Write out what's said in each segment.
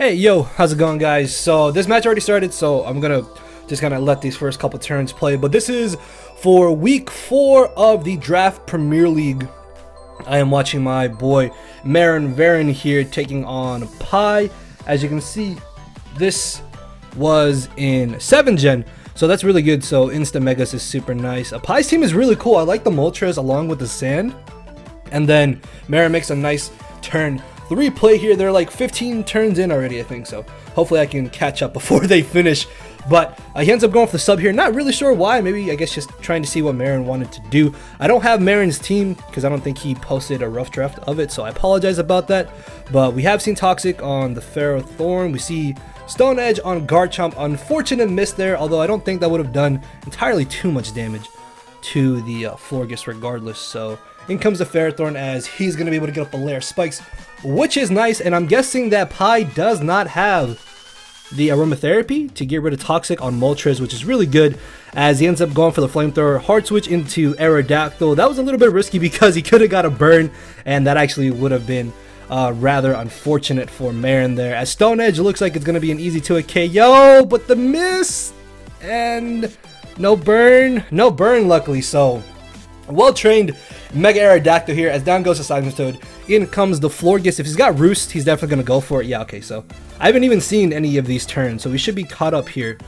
Hey, yo, how's it going, guys? So this match already started, so I'm gonna just kind of let these first couple turns play. But this is for week 4 of the Draft Premier League. I am watching my boy MaranVaran here taking on Pi. As you can see, this was in 7th gen, so that's really good. So Insta Megas is super nice. Pi's team is really cool. I like the Moltres along with the Sand. And then Maran makes a nice turn 3 play here. They're like 15 turns in already, I think, so hopefully I can catch up before they finish. But he ends up going for the sub here. Not really sure why. Maybe, I guess, just trying to see what Maran wanted to do. I don't have Maran's team because I don't think he posted a rough draft of it, so I apologize about that. But we have seen Toxic on the Pharaoh Thorn. We see Stone Edge on Garchomp. Unfortunate miss there, although I don't think that would have done entirely too much damage to the Florges regardless. So in comes the Ferrothorn, as he's going to be able to get up a layer of spikes, which is nice. And I'm guessing that Pi does not have the aromatherapy to get rid of Toxic on Moltres, which is really good, as he ends up going for the Flamethrower, hard switch into Aerodactyl. That was a little bit risky because he could have got a burn, and that actually would have been rather unfortunate for Maran there, as Stone Edge looks like it's going to be an easy 2-hit KO, but the miss, and no burn luckily. So well trained Mega Aerodactyl here, as down goes the Seismitoad. In comes the Florges. If he's got Roost, he's definitely going to go for it. Yeah, okay, so I haven't even seen any of these turns, so we should be caught up here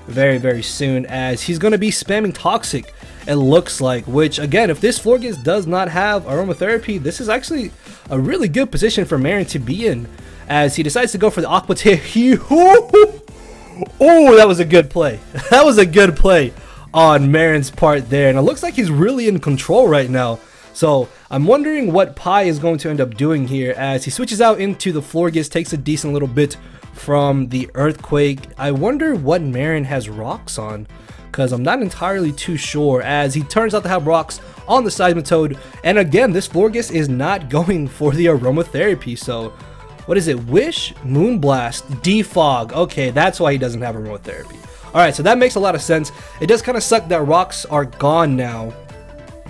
very, very soon, as he's going to be spamming Toxic, it looks like, which, again, if this Florges does not have aromatherapy, this is actually a really good position for Maran to be in, as he decides to go for the Aqua Tail. Oh, that was a good play. That was a good play on Maran's part there, and it looks like he's really in control right now. So I'm wondering what Pi is going to end up doing here, as he switches out into the Florges, takes a decent little bit from the Earthquake. I wonder what Maran has rocks on, because I'm not entirely too sure, as he turns out to have rocks on the Seismitoad. And again, this Florges is not going for the aromatherapy. So what is it? Wish, Moonblast, Defog. Okay, that's why he doesn't have aromatherapy. Alright, so that makes a lot of sense. It does kind of suck that rocks are gone now,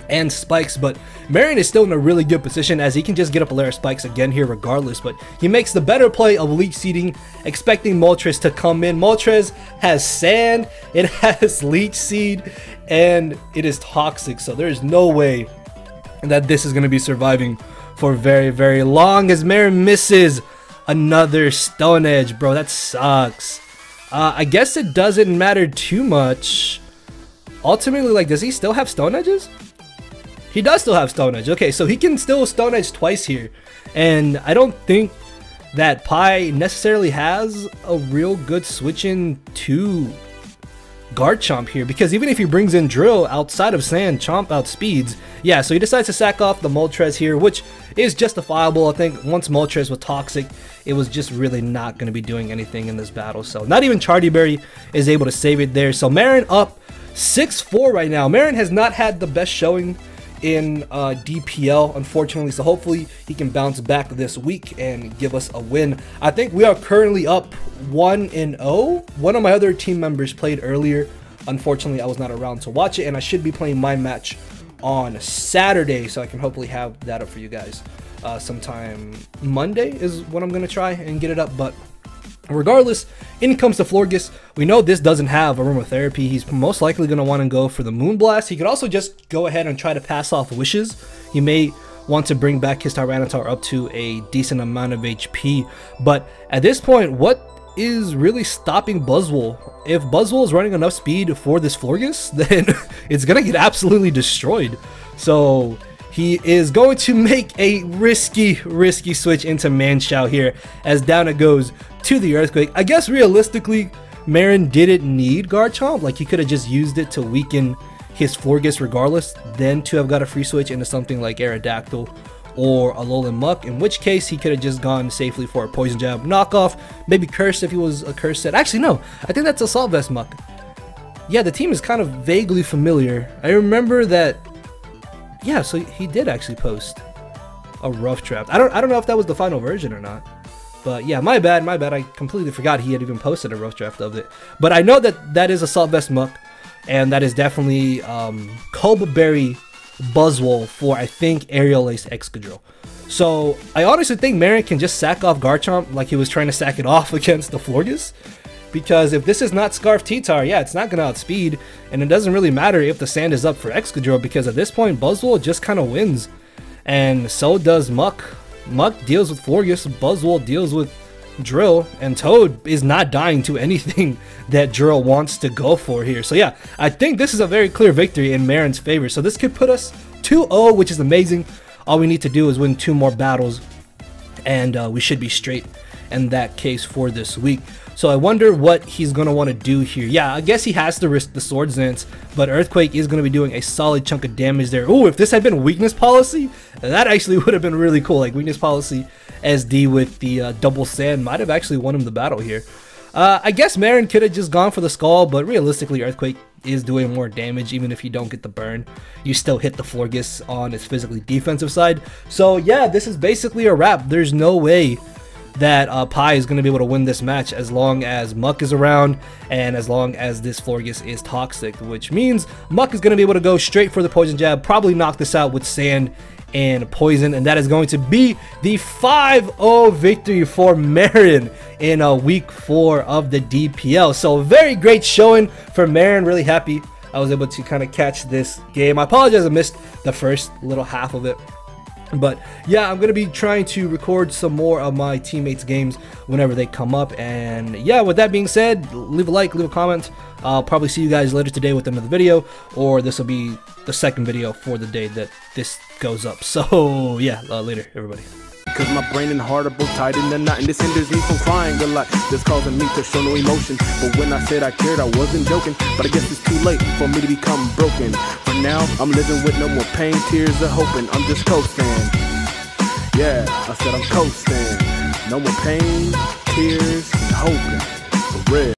and spikes, but Maran is still in a really good position, as he can just get up a layer of spikes again here regardless. But he makes the better play of leech seeding, expecting Moltres to come in. Moltres has Sand, it has leech seed, and it is Toxic, so there's no way that this is going to be surviving for very, very long, as Maran misses another Stone Edge. Bro, that sucks. I guess it doesn't matter too much ultimately. Like, does he still have Stone Edges? He does still have Stone Edge. Okay, so he can still Stone Edge twice here. And I don't think that Pi necessarily has a real good switch in to Garchomp here, because even if he brings in Drill outside of Sand, Chomp outspeeds. Yeah, so he decides to sack off the Moltres here, which is justifiable. I think once Moltres was Toxic, it was just really not going to be doing anything in this battle. So not even Chardyberry is able to save it there. So Maran up 6-4 right now. Maran has not had the best showing in DPL, unfortunately, so hopefully he can bounce back this week and give us a win. I think we are currently up 1-0. One of my other team members played earlier. Unfortunately, I was not around to watch it, and I should be playing my match on Saturday, so I can hopefully have that up for you guys sometime Monday is when I'm gonna try and get it up. But regardless, in comes the Florges. We know this doesn't have aromatherapy. He's most likely going to want to go for the Moonblast. He could also just go ahead and try to pass off wishes. He may want to bring back his Tyranitar up to a decent amount of HP. But at this point, what is really stopping Buzzwole? If Buzzwole is running enough speed for this Florges, then it's going to get absolutely destroyed. So he is going to make a risky switch into Manchow here, as down it goes to the Earthquake. I guess realistically, Maran didn't need Garchomp. Like, he could have just used it to weaken his Florges regardless, then to have got a free switch into something like Aerodactyl or a Alolan Muck, in which case he could have just gone safely for a Poison Jab knockoff, maybe Curse if he was a Curse set. Actually, no, I think that's a Assault Vest Muck. Yeah, the team is kind of vaguely familiar. I remember that. Yeah, so he did actually post a rough draft. I don't know if that was the final version or not. But yeah, my bad. I completely forgot he had even posted a rough draft of it. But I know that that is Assault Vest Muck, and that is definitely Cobra Berry Buzzwole for, I think, Aerial Ace Excadrill. So I honestly think Maran can just sack off Garchomp like he was trying to sack it off against the Florges. Because if this is not Scarf T-Tar, yeah, it's not going to outspeed. And it doesn't really matter if the sand is up for Excadrill, because at this point, Buzzwole just kind of wins. And so does Muck. Muck deals with Florges, Buzzwole deals with Drill, and Toad is not dying to anything that Drill wants to go for here. So yeah, I think this is a very clear victory in Maran's favor. So this could put us 2-0, which is amazing. All we need to do is win 2 more battles, and we should be straight in that case for this week. So I wonder what he's going to want to do here. Yeah, I guess he has to risk the Swords Dance, but Earthquake is going to be doing a solid chunk of damage there. Ooh, if this had been Weakness Policy, that actually would have been really cool. Like Weakness Policy SD with the double sand might have actually won him the battle here. I guess Maran could have just gone for the Skull, but realistically Earthquake is doing more damage. Even if you don't get the burn, you still hit the Florges on its physically defensive side. So yeah, this is basically a wrap. There's no way that Pi is going to be able to win this match as long as Muck is around and as long as this Florges is toxic, which means Muck is going to be able to go straight for the Poison Jab, probably knock this out with Sand and Poison, and that is going to be the 5-0 victory for Maran in week 4 of the DPL. So very great showing for Maran. Really happy I was able to kind of catch this game. I apologize I missed the first little half of it. But yeah, I'm going to be trying to record some more of my teammates' games whenever they come up. And yeah, with that being said, leave a like, leave a comment. I'll probably see you guys later today with another video, or this will be the second video for the day that this goes up. So yeah, later everybody. Cause my brain and heart are both tied in the knot, and this hinders me from crying a lot. This causing me to show no emotion. But when I said I cared, I wasn't joking. But I guess it's too late for me to become broken. For now, I'm living with no more pain, tears, or hoping. I'm just coasting. Yeah, I said I'm coasting. No more pain, tears, and hoping. For real.